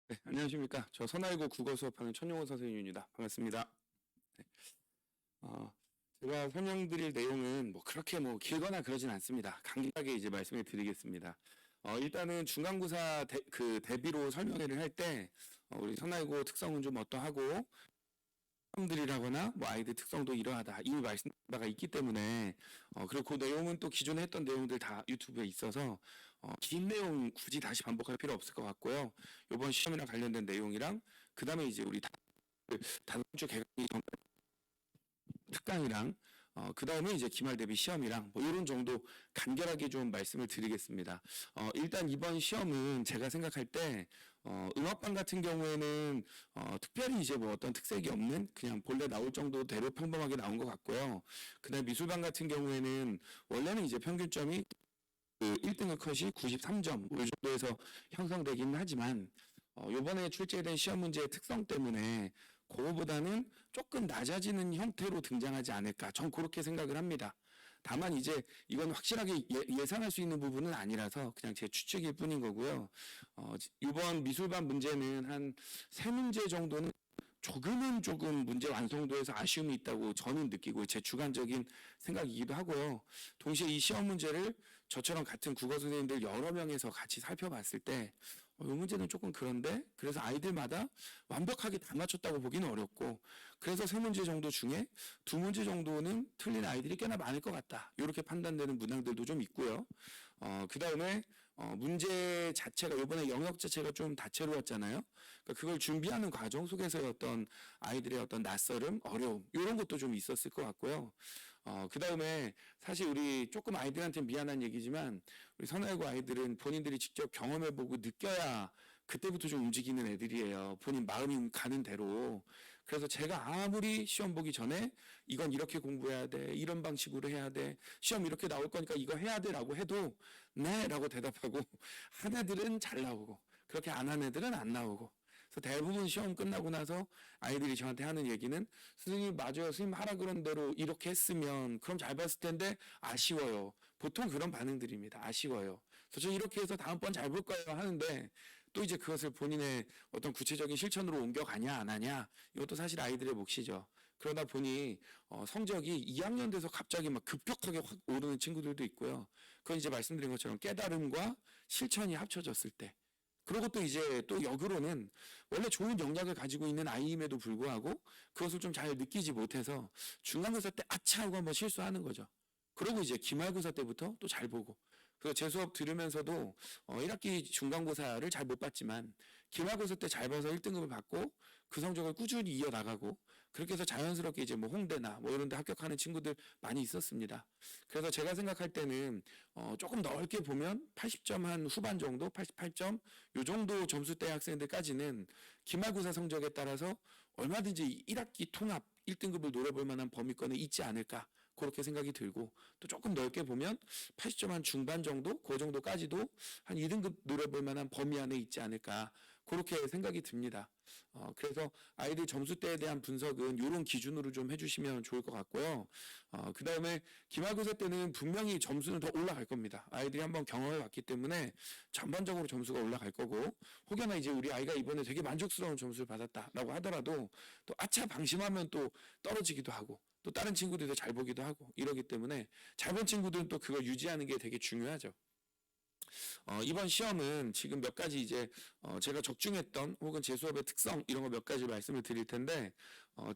네, 안녕하십니까. 저 선알고 국어 수업하는 천용호 선생님입니다. 반갑습니다. 네, 어, 제가 설명드릴 내용은 뭐 그렇게 뭐 길거나 그러진 않습니다. 간략하게 이제 말씀을 드리겠습니다. 일단은 중간고사 대비로 설명회를 할 때, 우리 선알고 특성은 좀 어떠하고, 사람들이라거나 뭐 아이들 특성도 이러하다 이미 말씀 바가 있기 때문에 그리고 그 내용은 또 기존에 했던 내용들 다 유튜브에 있어서 긴 내용 굳이 다시 반복할 필요 없을 것 같고요. 이번 시험이랑 관련된 내용이랑 그다음에 이제 우리 다음 주 개강이 특강이랑 그다음에 이제 기말 대비 시험이랑 뭐 이런 정도 간결하게 좀 말씀을 드리겠습니다. 일단 이번 시험은 제가 생각할 때 음악반 같은 경우에는 특별히 이제 뭐 어떤 특색이 없는 그냥 본래 나올 정도대로 평범하게 나온 것 같고요. 그다음 미술반 같은 경우에는 원래는 이제 평균점이 그 1등급 컷이 93점 이 정도에서 형성되기는 하지만 요번에 출제된 시험 문제의 특성 때문에 그거보다는 조금 낮아지는 형태로 등장하지 않을까 전 그렇게 생각을 합니다. 다만 이제 이건 확실하게 예상할 수 있는 부분은 아니라서 그냥 제 추측일 뿐인 거고요. 이번 미술반 문제는 한 세 문제 정도는 조금 문제 완성도에서 아쉬움이 있다고 저는 느끼고 제 주관적인 생각이기도 하고요. 동시에 이 시험 문제를 저처럼 같은 국어 선생님들 여러 명에서 같이 살펴봤을 때 이 문제는 조금 그런데 그래서 아이들마다 완벽하게 다 맞췄다고 보기는 어렵고 그래서 세 문제 정도 중에 두 문제 정도는 틀린 아이들이 꽤나 많을 것 같다. 이렇게 판단되는 문항들도 좀 있고요. 그 다음에 문제 자체가 이번에 영역 자체가 좀 다채로웠잖아요. 그러니까 그걸 준비하는 과정 속에서의 어떤 아이들의 어떤 낯설음, 어려움 이런 것도 좀 있었을 것 같고요. 그 다음에 사실 우리 조금 아이들한테 미안한 얘기지만 우리 선알고 아이들은 본인들이 직접 경험해보고 느껴야 그때부터 좀 움직이는 애들이에요. 본인 마음이 가는 대로. 그래서 제가 아무리 시험 보기 전에 이건 이렇게 공부해야 돼. 이런 방식으로 해야 돼. 시험 이렇게 나올 거니까 이거 해야 돼. 라고 해도 네. 라고 대답하고 한 애들은 잘 나오고 그렇게 안 한 애들은 안 나오고 그래서 대부분 시험 끝나고 나서 아이들이 저한테 하는 얘기는 선생님 맞아요. 선생님 하라 그런 대로 이렇게 했으면 그럼 잘 봤을 텐데 아쉬워요. 보통 그런 반응들입니다. 아쉬워요. 그래서 저 이렇게 해서 다음번 잘 볼 거예요 하는데 또 이제 그것을 본인의 어떤 구체적인 실천으로 옮겨가냐 안 하냐 이것도 사실 아이들의 몫이죠. 그러다 보니 성적이 2학년 돼서 갑자기 막 급격하게 확 오르는 친구들도 있고요. 그건 이제 말씀드린 것처럼 깨달음과 실천이 합쳐졌을 때 그리고 또 이제 또 역으로는 원래 좋은 역량을 가지고 있는 아이임에도 불구하고 그것을 좀 잘 느끼지 못해서 중간고사 때 아차 하고 한번 실수하는 거죠. 그리고 이제 기말고사 때부터 또 잘 보고 그래서 제 수업 들으면서도 1학기 중간고사를 잘 못 봤지만 기말고사 때 잘 봐서 1등급을 받고 그 성적을 꾸준히 이어나가고 그렇게 해서 자연스럽게 이제 뭐 홍대나 뭐 이런 데 합격하는 친구들 많이 있었습니다. 그래서 제가 생각할 때는 조금 넓게 보면 80점 한 후반 정도, 88점 요 정도 점수대 학생들까지는 기말고사 성적에 따라서 얼마든지 1학기 통합 1등급을 노려볼 만한 범위권에 있지 않을까 그렇게 생각이 들고 또 조금 넓게 보면 80점 한 중반 정도 그 정도까지도 한 2등급 노려볼 만한 범위 안에 있지 않을까 그렇게 생각이 듭니다. 그래서 아이들 점수대에 대한 분석은 이런 기준으로 좀 해주시면 좋을 것 같고요. 그 다음에 기말고사 때는 분명히 점수는 더 올라갈 겁니다. 아이들이 한번 경험해 봤기 때문에 전반적으로 점수가 올라갈 거고 혹여나 이제 우리 아이가 이번에 되게 만족스러운 점수를 받았다라고 하더라도 또 아차 방심하면 또 떨어지기도 하고 또 다른 친구들도 잘 보기도 하고 이러기 때문에 잘 본 친구들은 또 그걸 유지하는 게 되게 중요하죠. 이번 시험은 지금 몇 가지 이제 제가 적중했던 혹은 제 수업의 특성 이런 거 몇 가지 말씀을 드릴 텐데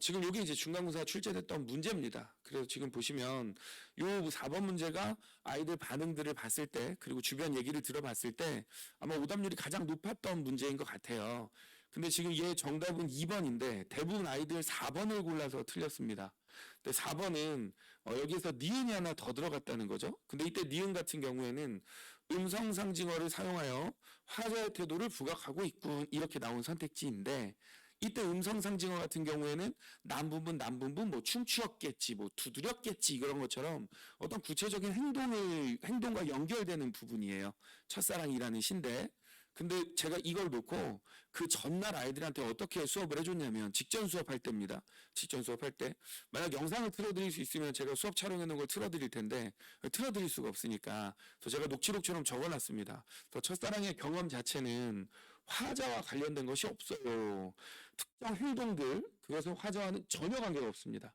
지금 여기 이제 중간고사 출제됐던 문제입니다. 그래서 지금 보시면 요 4번 문제가 아이들 반응들을 봤을 때 그리고 주변 얘기를 들어봤을 때 아마 오답률이 가장 높았던 문제인 것 같아요. 근데 지금 얘 정답은 2번인데 대부분 아이들 4번을 골라서 틀렸습니다. 근데 4번은 여기에서 니은이 하나 더 들어갔다는 거죠. 근데 이때 니은 같은 경우에는 음성 상징어를 사용하여 화자의 태도를 부각하고 있군 이렇게 나온 선택지인데 이때 음성 상징어 같은 경우에는 남부분 뭐 춤추었겠지 뭐 두드렸겠지 이런 것처럼 어떤 구체적인 행동과 연결되는 부분이에요. 첫사랑이라는 시인데 근데 제가 이걸 놓고 그 전날 아이들한테 어떻게 수업을 해줬냐면 직전 수업할 때입니다. 직전 수업할 때 만약 영상을 틀어드릴 수 있으면 제가 수업 촬영해 놓은 걸 틀어드릴 텐데 틀어드릴 수가 없으니까 그래서 제가 녹취록처럼 적어놨습니다. 그래서 첫사랑의 경험 자체는 화자와 관련된 것이 없어요. 특정 행동들, 그것은 화자와는 전혀 관계가 없습니다.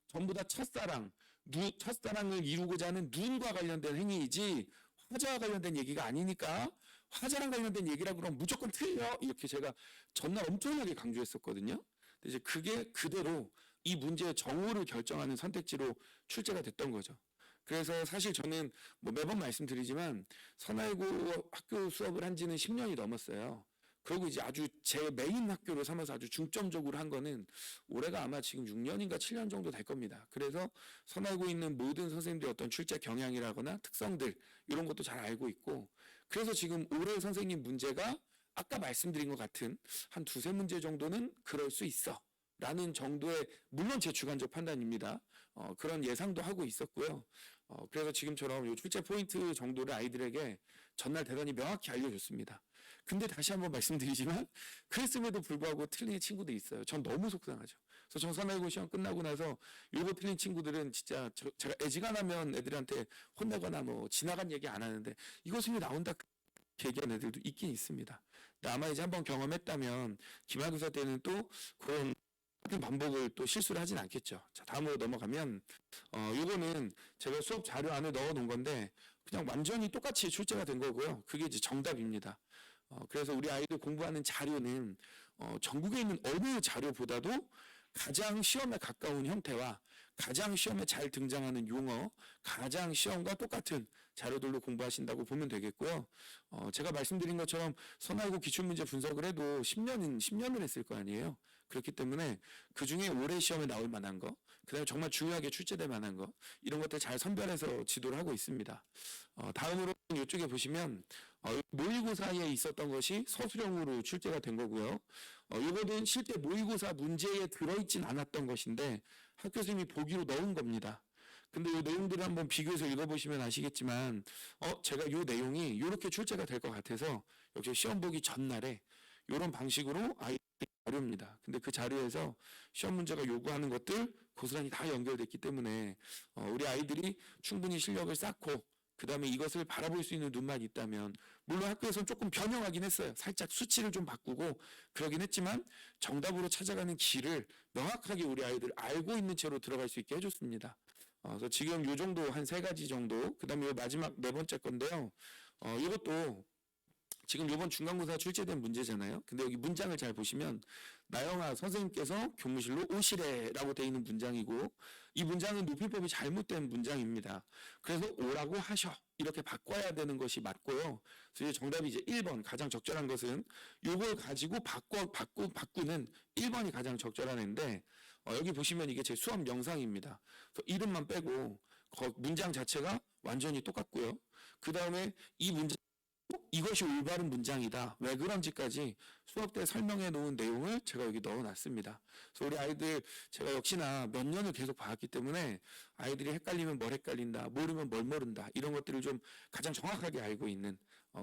전부 다 첫사랑을 이루고자 하는 누군가 관련된 행위이지 화자와 관련된 얘기가 아니니까 화자랑 관련된 얘기라 그러면 무조건 틀려. 이렇게 제가 전날 엄청나게 강조했었거든요. 근데 이제 그게 그대로 이 문제의 정오를 결정하는 선택지로 출제가 됐던 거죠. 그래서 사실 저는 뭐 매번 말씀드리지만 선화여고 학교 수업을 한 지는 10년이 넘었어요. 그리고 이제 아주 제 메인 학교로 삼아서 아주 중점적으로 한 거는 올해가 아마 지금 6년인가 7년 정도 될 겁니다. 그래서 선화여고에 있는 모든 선생님들의 어떤 출제 경향이라거나 특성들 이런 것도 잘 알고 있고 그래서 지금 올해 선생님 문제가 아까 말씀드린 것 같은 한 두세 문제 정도는 그럴 수 있어. 라는 정도의 물론 제 주관적 판단입니다. 그런 예상도 하고 있었고요. 그래서 지금처럼 요 출제 포인트 정도를 아이들에게 전날 대단히 명확히 알려줬습니다. 근데 다시 한번 말씀드리지만 그랬음에도 불구하고 틀린 친구들이 있어요. 전 너무 속상하죠. 그래서 정선화여고 시험 끝나고 나서 요거 틀린 친구들은 진짜 제가 애지간하면 애들한테 혼내거나 뭐 지나간 얘기 안 하는데 이거 승리 나온다 얘기한 애들도 있긴 있습니다. 근데 아마 이제 한번 경험했다면 기말고사 때는 또 그런 같은 반복을 또 실수를 하진 않겠죠. 자, 다음으로 넘어가면 요거는 제가 수업 자료 안에 넣어 놓은 건데 그냥 완전히 똑같이 출제가 된 거고요. 그게 이제 정답입니다. 그래서 우리 아이들 공부하는 자료는 전국에 있는 어느 자료보다도 가장 시험에 가까운 형태와 가장 시험에 잘 등장하는 용어, 가장 시험과 똑같은 자료들로 공부하신다고 보면 되겠고요. 제가 말씀드린 것처럼 선화여고 기출문제 분석을 해도 10년을 했을 거 아니에요. 그렇기 때문에 그 중에 올해 시험에 나올 만한 거, 그 다음에 정말 중요하게 출제될 만한 거, 이런 것들 잘 선별해서 지도를 하고 있습니다. 다음으로 이쪽에 보시면, 모의고사에 있었던 것이 서술형으로 출제가 된 거고요. 이거는 실제 모의고사 문제에 들어있진 않았던 것인데, 학교 선생님이 보기로 넣은 겁니다. 근데 이 내용들을 한번 비교해서 읽어보시면 아시겠지만, 제가 이 내용이 이렇게 출제가 될 것 같아서, 역시 시험 보기 전날에 이런 방식으로 자료입니다. 근데 그 자료에서 시험 문제가 요구하는 것들 고스란히 다 연결됐기 때문에 우리 아이들이 충분히 실력을 쌓고 그 다음에 이것을 바라볼 수 있는 눈만 있다면 물론 학교에서는 조금 변형하긴 했어요. 살짝 수치를 좀 바꾸고 그러긴 했지만 정답으로 찾아가는 길을 명확하게 우리 아이들 알고 있는 채로 들어갈 수 있게 해줬습니다. 그래서 지금 요 정도 한 3가지 정도 그 다음에 마지막 4번째 건데요. 이것도 지금 이번 중간고사 출제된 문제잖아요. 근데 여기 문장을 잘 보시면 나영아 선생님께서 교무실로 오시래라고 되어 있는 문장이고 이 문장은 높이법이 잘못된 문장입니다. 그래서 오라고 하셔 이렇게 바꿔야 되는 것이 맞고요. 그래서 정답이 이제 1번 가장 적절한 것은 이걸 가지고 바꾸는 1번이 가장 적절한 애인데 여기 보시면 이게 제 수업 영상입니다. 그래서 이름만 빼고 문장 자체가 완전히 똑같고요. 그 다음에 이 문장 이것이 올바른 문장이다. 왜 그런지까지 수업 때 설명해 놓은 내용을 제가 여기 넣어놨습니다. 그래서 우리 아이들 제가 역시나 몇 년을 계속 봐왔기 때문에 아이들이 헷갈리면 뭘 헷갈린다, 모르면 뭘 모른다 이런 것들을 좀 가장 정확하게 알고 있는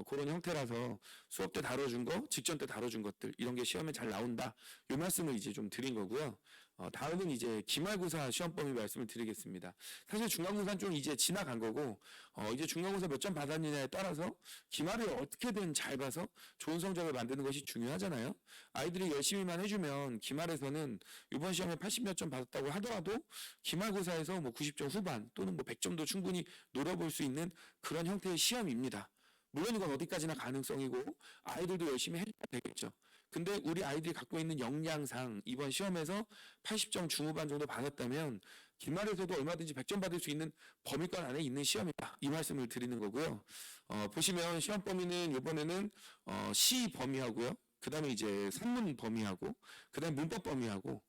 그런 형태라서 수업 때 다뤄준 거, 직전 때 다뤄준 것들 이런 게 시험에 잘 나온다. 이 말씀을 이제 좀 드린 거고요. 다음은 이제 기말고사 시험 범위 말씀을 드리겠습니다. 사실 중간고사는 좀 이제 지나간 거고 이제 중간고사 몇 점 받았느냐에 따라서 기말을 어떻게든 잘 봐서 좋은 성적을 만드는 것이 중요하잖아요. 아이들이 열심히만 해주면 기말에서는 이번 시험에 80몇 점 받았다고 하더라도 기말고사에서 뭐 90점 후반 또는 뭐 100점도 충분히 노려볼 수 있는 그런 형태의 시험입니다. 물론 이건 어디까지나 가능성이고 아이들도 열심히 해야 되겠죠. 근데 우리 아이들이 갖고 있는 역량상 이번 시험에서 80점 중후반 정도 받았다면 기말에서도 얼마든지 100점 받을 수 있는 범위권 안에 있는 시험이다. 이 말씀을 드리는 거고요. 보시면 시험 범위는 이번에는 시 범위하고요. 그 다음에 이제 산문 범위하고 그 다음에 문법 범위하고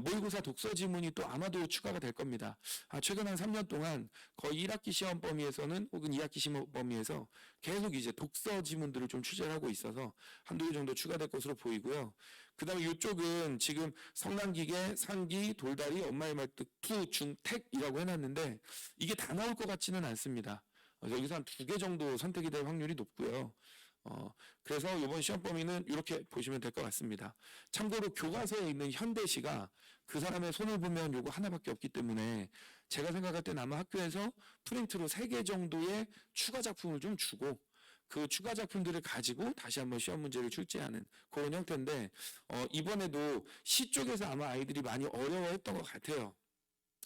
모의고사 독서 지문이 또 아마도 추가가 될 겁니다. 최근 한 3년 동안 거의 1학기 시험 범위에서는 혹은 2학기 시험 범위에서 계속 이제 독서 지문들을 좀 출제를 하고 있어서 한두 개 정도 추가될 것으로 보이고요. 그 다음에 이쪽은 지금 성난기계, 상기, 돌다리, 엄마의 말뜻, 투, 중, 택이라고 해놨는데 이게 다 나올 것 같지는 않습니다. 여기서 한 2개 정도 선택이 될 확률이 높고요. 그래서 이번 시험 범위는 이렇게 보시면 될 것 같습니다. 참고로 교과서에 있는 현대시가 그 사람의 손을 보면 요거 하나밖에 없기 때문에 제가 생각할 때는 아마 학교에서 프린트로 3개 정도의 추가 작품을 좀 주고 그 추가 작품들을 가지고 다시 한번 시험 문제를 출제하는 그런 형태인데 이번에도 시 쪽에서 아마 아이들이 많이 어려워했던 것 같아요.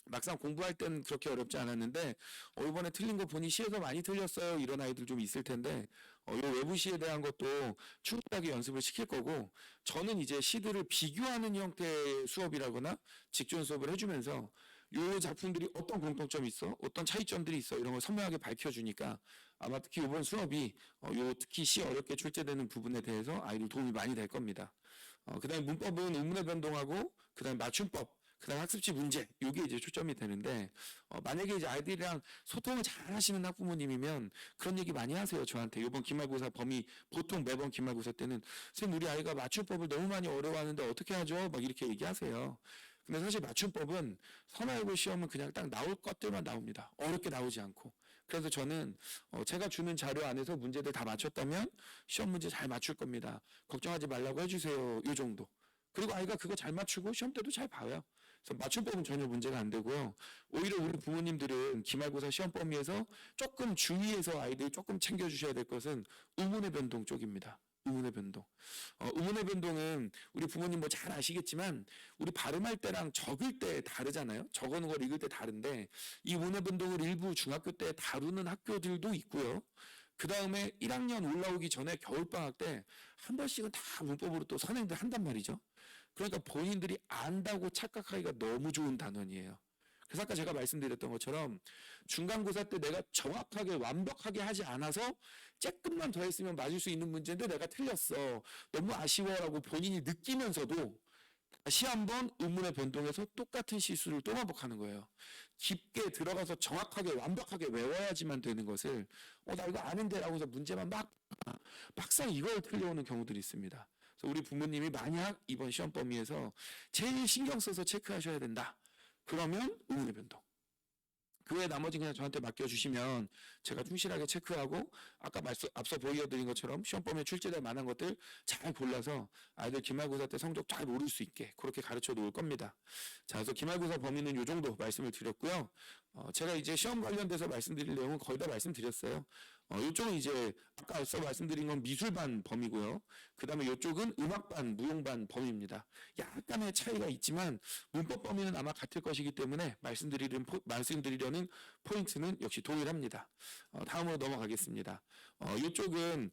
막상 공부할 때는 그렇게 어렵지 않았는데 이번에 틀린 거 보니 시에서 많이 틀렸어요 이런 아이들 좀 있을 텐데 이 외부 시에 대한 것도 충분하게 연습을 시킬 거고 저는 이제 시들을 비교하는 형태의 수업이라거나 직전 수업을 해주면서 요 작품들이 어떤 공통점이 있어 어떤 차이점들이 있어 이런 걸 선명하게 밝혀주니까 아마 특히 이번 수업이 요 특히 시 어렵게 출제되는 부분에 대해서 아이들 도움이 많이 될 겁니다. 그다음에 문법은 의문의 변동하고 그다음에 맞춤법 그다음 학습지 문제 이게 이제 초점이 되는데 만약에 이제 아이들이랑 소통을 잘 하시는 학부모님이면 그런 얘기 많이 하세요 저한테. 이번 기말고사 범위 보통 매번 기말고사 때는 선생님 우리 아이가 맞춤법을 너무 많이 어려워하는데 어떻게 하죠? 막 이렇게 얘기하세요. 근데 사실 맞춤법은 선화외고 시험은 그냥 딱 나올 것들만 나옵니다. 어렵게 나오지 않고. 그래서 저는 제가 주는 자료 안에서 문제들 다 맞췄다면 시험 문제 잘 맞출 겁니다. 걱정하지 말라고 해주세요. 이 정도. 그리고 아이가 그거 잘 맞추고 시험 때도 잘 봐요. 그래서 맞춤법은 전혀 문제가 안 되고요. 오히려 우리 부모님들은 기말고사 시험 범위에서 조금 주의해서 아이들 조금 챙겨주셔야 될 것은 의문의 변동 쪽입니다. 의문의 변동. 의문의 변동은 우리 부모님 뭐 잘 아시겠지만 우리 발음할 때랑 적을 때 다르잖아요. 적어놓은 걸 읽을 때 다른데 이 의문의 변동을 일부 중학교 때 다루는 학교들도 있고요. 그 다음에 1학년 올라오기 전에 겨울방학 때 한 번씩은 다 문법으로 또 선행들 한단 말이죠. 그러니까 본인들이 안다고 착각하기가 너무 좋은 단원이에요. 그래서 아까 제가 말씀드렸던 것처럼 중간고사 때 내가 정확하게 완벽하게 하지 않아서 조금만 더 했으면 맞을 수 있는 문제인데 내가 틀렸어. 너무 아쉬워라고 본인이 느끼면서도 다시 한번 의문의 변동에서 똑같은 실수를 또 반복하는 거예요. 깊게 들어가서 정확하게 완벽하게 외워야지만 되는 것을 나 이거 아는데 라고 해서 문제만 막상 이걸 틀려오는 경우들이 있습니다. 그래서 우리 부모님이 만약 이번 시험 범위에서 제일 신경 써서 체크하셔야 된다. 그러면 의문의 변동. 그 외에 나머지 그냥 저한테 맡겨주시면 제가 충실하게 체크하고 아까 앞서 보여드린 것처럼 시험 범위에 출제될 만한 것들 잘 골라서 아이들 기말고사 때 성적 잘 오를 수 있게 그렇게 가르쳐 놓을 겁니다. 자, 그래서 기말고사 범위는 이 정도 말씀을 드렸고요. 제가 이제 시험 관련돼서 말씀드릴 내용은 거의 다 말씀드렸어요. 이쪽은 이제 아까 앞서 말씀드린 건 미술반 범위고요. 그 다음에 이쪽은 음악반, 무용반 범위입니다. 약간의 차이가 있지만 문법 범위는 아마 같을 것이기 때문에 말씀드리려는 포인트는 역시 동일합니다. 다음으로 넘어가겠습니다. 이쪽은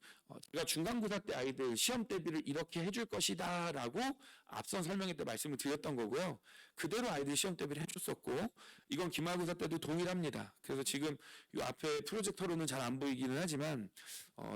제가 중간고사 때 아이들 시험 대비를 이렇게 해줄 것이다 라고 앞선 설명회 때 말씀을 드렸던 거고요. 그대로 아이들 시험 대비를 해줬었고 이건 기말고사 때도 동일합니다. 그래서 지금 이 앞에 프로젝터로는 잘 안 보이기는 하지만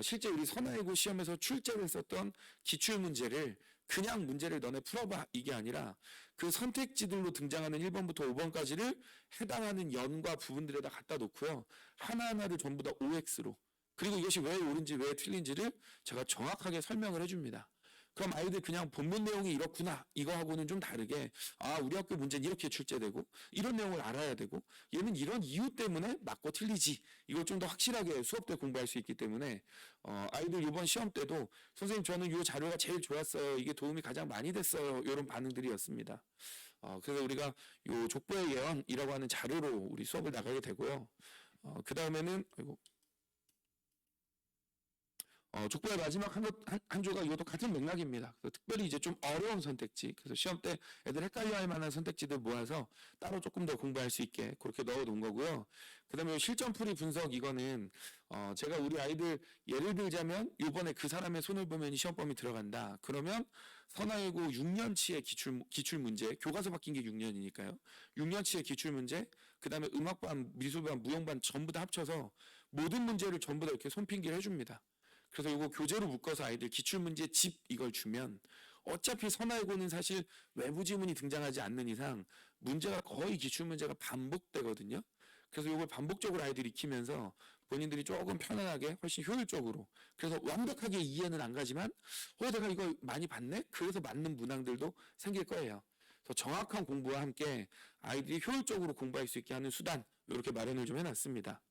실제 우리 선화외고 시험에서 출제를 했었던 기출문제를 그냥 문제를 너네 풀어봐 이게 아니라 그 선택지들로 등장하는 1번부터 5번까지를 해당하는 연과 부분들에다 갖다 놓고요. 하나하나를 전부 다 OX로 그리고 이것이 왜 옳은지 왜 틀린지를 제가 정확하게 설명을 해줍니다. 그럼 아이들 그냥 본문 내용이 이렇구나 이거하고는 좀 다르게 우리 학교 문제는 이렇게 출제되고 이런 내용을 알아야 되고 얘는 이런 이유 때문에 맞고 틀리지 이걸 좀 더 확실하게 수업 때 공부할 수 있기 때문에 아이들 이번 시험 때도 선생님 저는 이 자료가 제일 좋았어요 이게 도움이 가장 많이 됐어요 이런 반응들이었습니다. 그래서 우리가 이 족보의 예언이라고 하는 자료로 우리 수업을 나가게 되고요. 그 다음에는 족보의 마지막 한 조가 이것도 같은 맥락입니다. 특별히 이제 좀 어려운 선택지, 그래서 시험 때 애들 헷갈려할 만한 선택지들 모아서 따로 조금 더 공부할 수 있게 그렇게 넣어 놓은 거고요. 그 다음에 실전풀이 분석 이거는 제가 우리 아이들 예를 들자면 이번에 그 사람의 손을 보면 시험 범위 들어간다. 그러면 선화외고 6년치의 기출 문제, 교과서 바뀐 게 6년이니까요. 6년치의 기출 문제, 그 다음에 음악반, 미술반, 무용반 전부 다 합쳐서 모든 문제를 전부 다 이렇게 손필기를 해줍니다. 그래서 이거 교재로 묶어서 아이들 기출문제 집 이걸 주면 어차피 선화외고는 사실 외부 지문이 등장하지 않는 이상 문제가 거의 기출문제가 반복되거든요. 그래서 이걸 반복적으로 아이들이 익히면서 본인들이 조금 편안하게 훨씬 효율적으로 그래서 완벽하게 이해는 안 가지만 내가 이거 많이 봤네? 그래서 맞는 문항들도 생길 거예요. 그래서 정확한 공부와 함께 아이들이 효율적으로 공부할 수 있게 하는 수단 이렇게 마련을 좀 해놨습니다.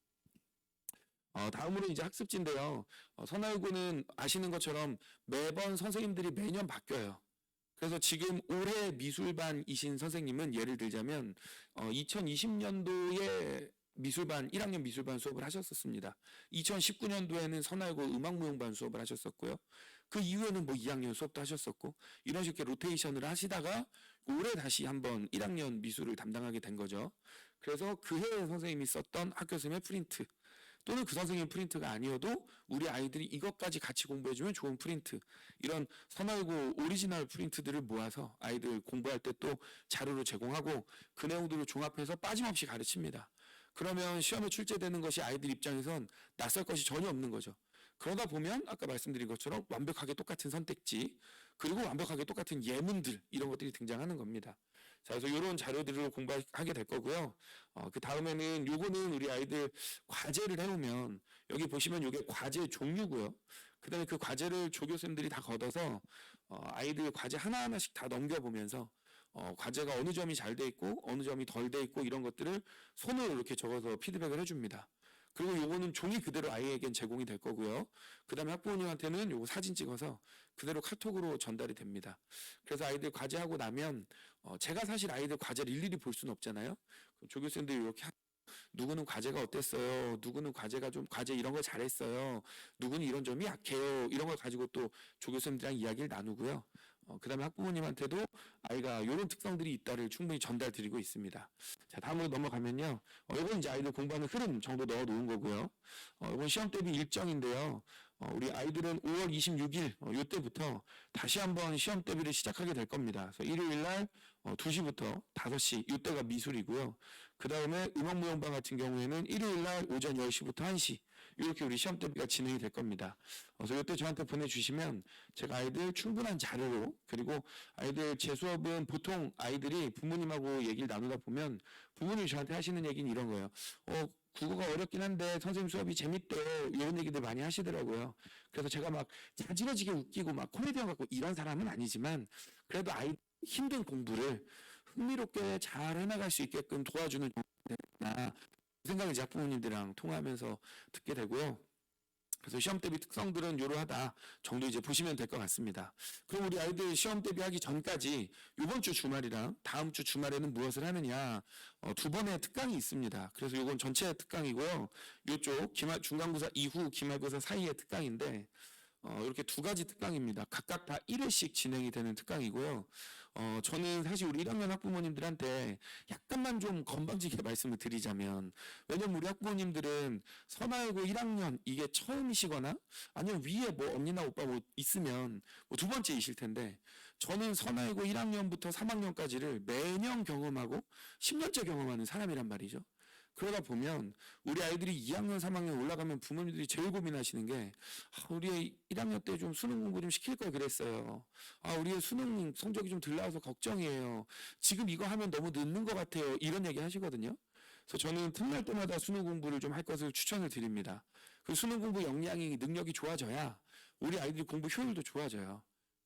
다음으로 이제 학습지인데요. 선화외고는 아시는 것처럼 매번 선생님들이 매년 바뀌어요. 그래서 지금 올해 미술반이신 선생님은 예를 들자면 2020년도에 미술반 1학년 미술반 수업을 하셨었습니다. 2019년도에는 선화여고 음악무용반 수업을 하셨었고요. 그 이후에는 뭐 2학년 수업도 하셨었고 이런 식의 로테이션을 하시다가 올해 다시 한번 1학년 미술을 담당하게 된 거죠. 그래서 그 해에 선생님이 썼던 학교 선생님의 프린트 또는 그 선생님 프린트가 아니어도 우리 아이들이 이것까지 같이 공부해주면 좋은 프린트 이런 선화여고 오리지널 프린트들을 모아서 아이들 공부할 때 또 자료로 제공하고 그 내용들을 종합해서 빠짐없이 가르칩니다. 그러면 시험에 출제되는 것이 아이들 입장에선 낯설 것이 전혀 없는 거죠. 그러다 보면 아까 말씀드린 것처럼 완벽하게 똑같은 선택지 그리고 완벽하게 똑같은 예문들 이런 것들이 등장하는 겁니다. 자, 그래서 이런 자료들을 공부하게 될 거고요. 그 다음에는 요거는 우리 아이들 과제를 해오면 여기 보시면 이게 과제 종류고요. 그 다음에 그 과제를 조교쌤들이 다 걷어서 아이들 과제 하나하나씩 다 넘겨보면서 과제가 어느 점이 잘 돼 있고 어느 점이 덜 돼 있고 이런 것들을 손으로 이렇게 적어서 피드백을 해줍니다. 그리고 요거는 종이 그대로 아이에겐 제공이 될 거고요. 그 다음에 학부모님한테는 요거 사진 찍어서 그대로 카톡으로 전달이 됩니다. 그래서 아이들 과제하고 나면 제가 사실 아이들 과제를 일일이 볼 수는 없잖아요. 조교생들이 이렇게 누구는 과제가 어땠어요? 누구는 과제가 좀 과제 이런 걸 잘했어요. 누구는 이런 점이 약해요. 이런 걸 가지고 또 조교생들이랑 이야기를 나누고요. 그 다음에 학부모님한테도 아이가 이런 특성들이 있다를 충분히 전달드리고 있습니다. 자, 다음으로 넘어가면요. 이건 이제 아이들 공부하는 흐름 정도 넣어 놓은 거고요. 이건 시험 대비 일정인데요. 우리 아이들은 5월 26일 이때부터 다시 한번 시험 대비를 시작하게 될 겁니다. 그래서 일요일 날 2시부터 5시 이때가 미술이고요. 그 다음에 음악무용반 같은 경우에는 일요일 날 오전 10시부터 1시 이렇게 우리 시험 대비가 진행이 될 겁니다. 그래서 이때 저한테 보내주시면 제가 아이들 충분한 자료로 그리고 아이들 제 수업은 보통 아이들이 부모님하고 얘기를 나누다 보면 부모님이 저한테 하시는 얘기는 이런 거예요. 국어가 어렵긴 한데 선생님 수업이 재밌대요. 이런 얘기들 많이 하시더라고요. 그래서 제가 막 자지러지게 웃기고 막 코미디언 같고 이런 사람은 아니지만 그래도 아이 힘든 공부를 흥미롭게 잘 해나갈 수 있게끔 도와주는 정도나 생각을 이제 학부모님들이랑 통화하면서 듣게 되고요. 그래서 시험 대비 특성들은 이러하다 정도 이제 보시면 될 것 같습니다. 그럼 우리 아이들 시험 대비하기 전까지 이번 주 주말이랑 다음 주 주말에는 무엇을 하느냐 2번의 특강이 있습니다. 그래서 이건 전체 특강이고요. 이쪽 중간고사 이후 기말고사 사이의 특강인데 이렇게 2가지 특강입니다. 각각 다 1회씩 진행이 되는 특강이고요. 저는 사실 우리 1학년 학부모님들한테 약간만 좀 건방지게 말씀을 드리자면, 왜냐면 우리 학부모님들은 선화여고 1학년 이게 처음이시거나 아니면 위에 뭐 언니나 오빠 뭐 있으면 뭐 2번째이실 텐데, 저는 선화여고 1학년부터 3학년까지를 매년 경험하고 10년째 경험하는 사람이란 말이죠. 그러다 보면 우리 아이들이 2학년, 3학년 올라가면 부모님들이 제일 고민하시는 게 우리 1학년 때 좀 수능 공부 좀 시킬 걸 그랬어요. 우리의 수능 성적이 좀 덜 나와서 걱정이에요. 지금 이거 하면 너무 늦는 것 같아요. 이런 얘기 하시거든요. 그래서 저는 틈날 때마다 수능 공부를 좀 할 것을 추천을 드립니다. 그 수능 공부 역량이 능력이 좋아져야 우리 아이들 공부 효율도 좋아져요.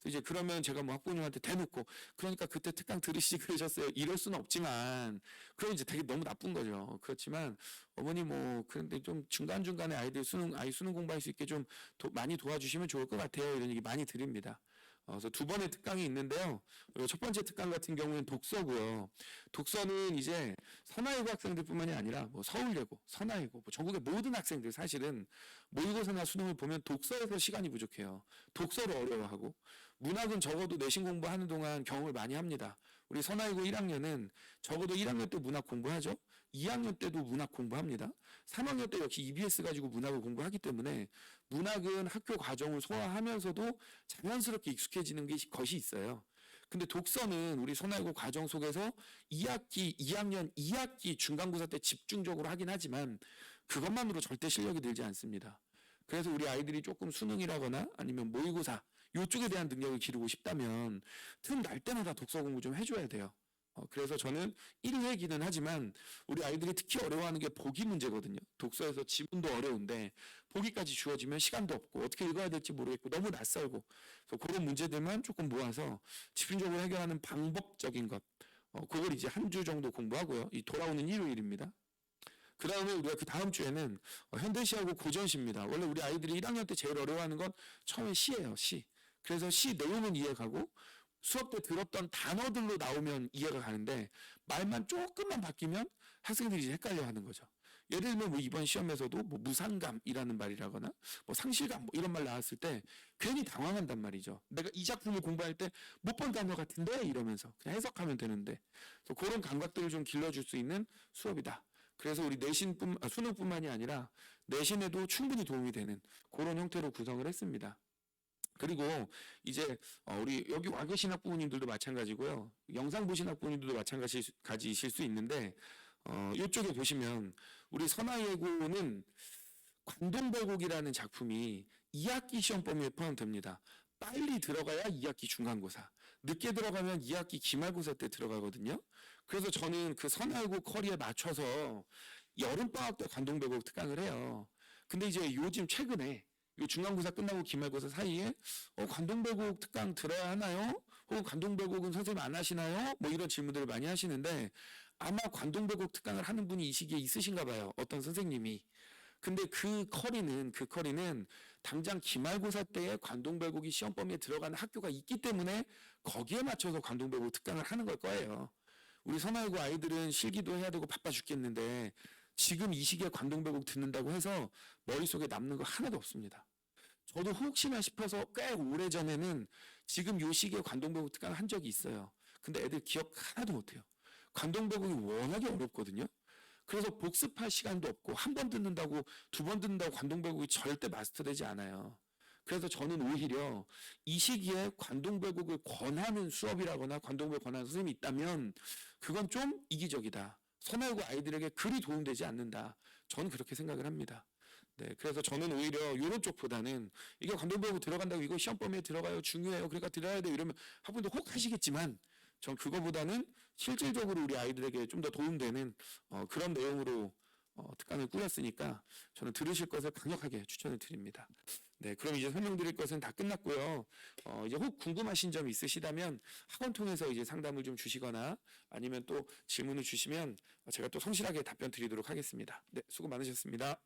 이제 그러면 제가 뭐 학부모님한테 대놓고 그러니까 그때 특강 들으시지 그러셨어요. 이럴 수는 없지만 그럼 이제 되게 너무 나쁜 거죠. 그렇지만 어머니 뭐 그런데 좀 중간중간에 아이 수능 공부할 수 있게 좀 많이 도와주시면 좋을 것 같아요. 이런 얘기 많이 드립니다. 그래서 2번의 특강이 있는데요. 첫 번째 특강 같은 경우는 독서고요. 독서는 이제 선화여고 학생들뿐만이 아니라 뭐 서울예고, 선화여고, 뭐 전국의 모든 학생들 사실은 모의고사나 수능을 보면 독서에서 시간이 부족해요. 독서를 어려워하고 문학은 적어도 내신 공부하는 동안 경험을 많이 합니다. 우리 선화여고 1학년은 적어도 1학년 때 문학 공부하죠. 2학년 때도 문학 공부합니다. 3학년 때 역시 EBS 가지고 문학을 공부하기 때문에 문학은 학교 과정을 소화하면서도 자연스럽게 익숙해지는 것이 있어요. 근데 독서는 우리 선화여고 과정 속에서 2학년 2학기 중간고사 때 집중적으로 하긴 하지만 그것만으로 절대 실력이 늘지 않습니다. 그래서 우리 아이들이 조금 수능이라거나 아니면 모의고사 이쪽에 대한 능력을 기르고 싶다면 틈 날 때마다 독서 공부 좀 해줘야 돼요. 그래서 저는 1회기는 하지만 우리 아이들이 특히 어려워하는 게 보기 문제거든요. 독서에서 지문도 어려운데 보기까지 주어지면 시간도 없고 어떻게 읽어야 될지 모르겠고 너무 낯설고 그래서 그런 문제들만 조금 모아서 집중적으로 해결하는 방법적인 것 그걸 이제 한 주 정도 공부하고요. 이 돌아오는 일요일입니다. 그 다음에 우리가 그 다음 주에는 현대시하고 고전시입니다. 원래 우리 아이들이 1학년 때 제일 어려워하는 건 처음에 시예요. 시. 그래서 시 내용은 이해가고 수업 때 들었던 단어들로 나오면 이해가 가는데 말만 조금만 바뀌면 학생들이 이제 헷갈려 하는 거죠. 예를 들면 뭐 이번 시험에서도 뭐 무상감이라는 말이라거나 뭐 상실감 뭐 이런 말 나왔을 때 괜히 당황한단 말이죠. 내가 이 작품을 공부할 때 못 본 단어 같은데 이러면서 그냥 해석하면 되는데, 그래서 그런 감각들을 좀 길러줄 수 있는 수업이다. 그래서 우리 수능뿐만이 아니라 내신에도 충분히 도움이 되는 그런 형태로 구성을 했습니다. 그리고 이제 우리 여기 와 계신 학부모님들도 마찬가지고요. 영상 보신 학부모님들도 마찬가지이실 수 있는데, 이쪽에 보시면 우리 선화예고는 관동별곡이라는 작품이 2학기 시험 범위에 포함됩니다. 빨리 들어가야 2학기 중간고사, 늦게 들어가면 2학기 기말고사 때 들어가거든요. 그래서 저는 그 선화예고 커리에 맞춰서 여름방학 때 관동별곡 특강을 해요. 근데 이제 요즘 최근에 요 중간고사 끝나고 기말고사 사이에 관동별곡 특강 들어야 하나요? 혹은 관동별곡은 선생님 안 하시나요? 뭐 이런 질문들을 많이 하시는데, 아마 관동별곡 특강을 하는 분이 이 시기에 있으신가 봐요. 어떤 선생님이. 근데 그 커리는 당장 기말고사 때에 관동별곡이 시험 범위에 들어가는 학교가 있기 때문에 거기에 맞춰서 관동별곡 특강을 하는 걸 거예요. 우리 선화예고 아이들은 실기도 해야 되고 바빠 죽겠는데 지금 이 시기에 관동별곡 듣는다고 해서 머릿속에 남는 거 하나도 없습니다. 저도 혹시나 싶어서 꽤 오래전에는 지금 요 시기에 관동별곡 특강 한 적이 있어요. 근데 애들 기억 하나도 못해요. 관동별곡이 워낙에 어렵거든요. 그래서 복습할 시간도 없고 한 번 듣는다고 두 번 듣는다고 관동별곡이 절대 마스터되지 않아요. 그래서 저는 오히려 이 시기에 관동별곡을 권하는 수업이라거나 관동별곡 권하는 선생님이 있다면 그건 좀 이기적이다. 선화예고 아이들에게 그리 도움되지 않는다. 저는 그렇게 생각을 합니다. 네, 그래서 저는 오히려 이런 쪽보다는 이게 관동별곡 들어간다고 이거 시험 범위에 들어가요, 중요해요, 그러니까 들어야 돼요 이러면 학부모도 혹 하시겠지만, 전 그거보다는 실질적으로 우리 아이들에게 좀 더 도움되는 그런 내용으로 특강을 꾸렸으니까 저는 들으실 것을 강력하게 추천을 드립니다. 네, 그럼 이제 설명드릴 것은 다 끝났고요. 이제 혹 궁금하신 점 있으시다면 학원 통해서 이제 상담을 좀 주시거나 아니면 또 질문을 주시면 제가 또 성실하게 답변 드리도록 하겠습니다. 네, 수고 많으셨습니다.